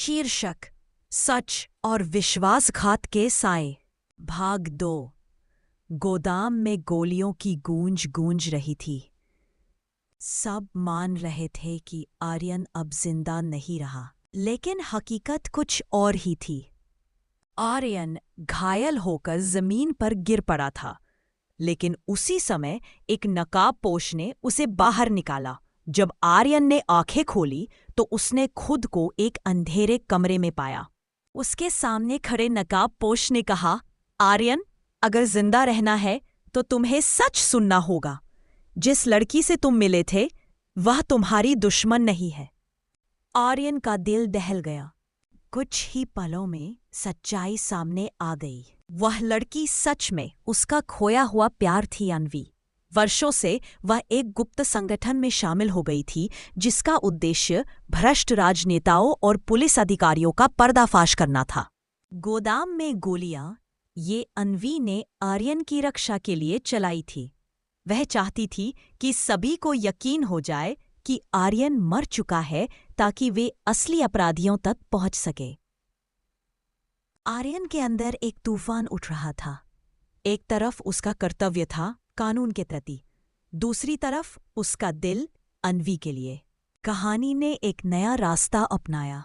शीर्षक सच और विश्वासघात के साए। भाग 2। गोदाम में गोलियों की गूंज गूंज रही थी। सब मान रहे थे कि आर्यन अब जिंदा नहीं रहा, लेकिन हकीकत कुछ और ही थी। आर्यन घायल होकर जमीन पर गिर पड़ा था, लेकिन उसी समय एक नकाबपोश ने उसे बाहर निकाला। जब आर्यन ने आंखें खोली तो उसने खुद को एक अंधेरे कमरे में पाया। उसके सामने खड़े नकाबपोश ने कहा, आर्यन, अगर जिंदा रहना है तो तुम्हें सच सुनना होगा। जिस लड़की से तुम मिले थे वह तुम्हारी दुश्मन नहीं है। आर्यन का दिल दहल गया। कुछ ही पलों में सच्चाई सामने आ गई। वह लड़की सच में उसका खोया हुआ प्यार थी, अन्वी। वर्षों से वह एक गुप्त संगठन में शामिल हो गई थी, जिसका उद्देश्य भ्रष्ट राजनेताओं और पुलिस अधिकारियों का पर्दाफाश करना था। गोदाम में गोलियां ये अन्वी ने आर्यन की रक्षा के लिए चलाई थी। वह चाहती थी कि सभी को यकीन हो जाए कि आर्यन मर चुका है, ताकि वे असली अपराधियों तक पहुंच सके। आर्यन के अंदर एक तूफान उठ रहा था। एक तरफ उसका कर्तव्य था कानून के प्रति, दूसरी तरफ उसका दिल अन्वी के लिए। कहानी ने एक नया रास्ता अपनाया।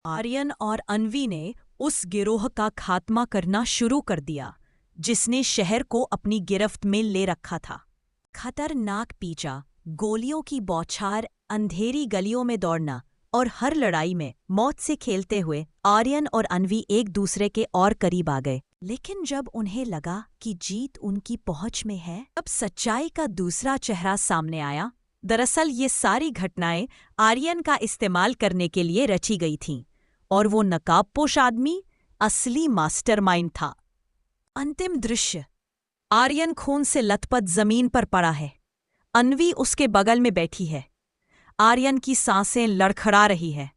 आर्यन और अन्वी ने उस गिरोह का खात्मा करना शुरू कर दिया जिसने शहर को अपनी गिरफ्त में ले रखा था। खतरनाक पीछा, गोलियों की बौछार, अंधेरी गलियों में दौड़ना और हर लड़ाई में मौत से खेलते हुए आर्यन और अन्वी एक दूसरे के और करीब आ गए। लेकिन जब उन्हें लगा कि जीत उनकी पहुंच में है, तब सच्चाई का दूसरा चेहरा सामने आया। दरअसल ये सारी घटनाएं आर्यन का इस्तेमाल करने के लिए रची गई थीं, और वो नकाबपोश आदमी असली मास्टरमाइंड था। अंतिम दृश्य, आर्यन खून से लथपथ जमीन पर पड़ा है। अन्वी उसके बगल में बैठी है। आर्यन की सांसें लड़खड़ा रही है।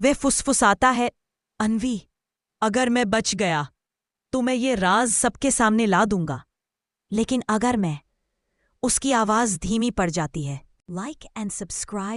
वह फुसफुसाता है, अन्वी, अगर मैं बच गया तो मैं ये राज सबके सामने ला दूंगा। लेकिन अगर मैं, उसकी आवाज धीमी पड़ जाती है। Like and subscribe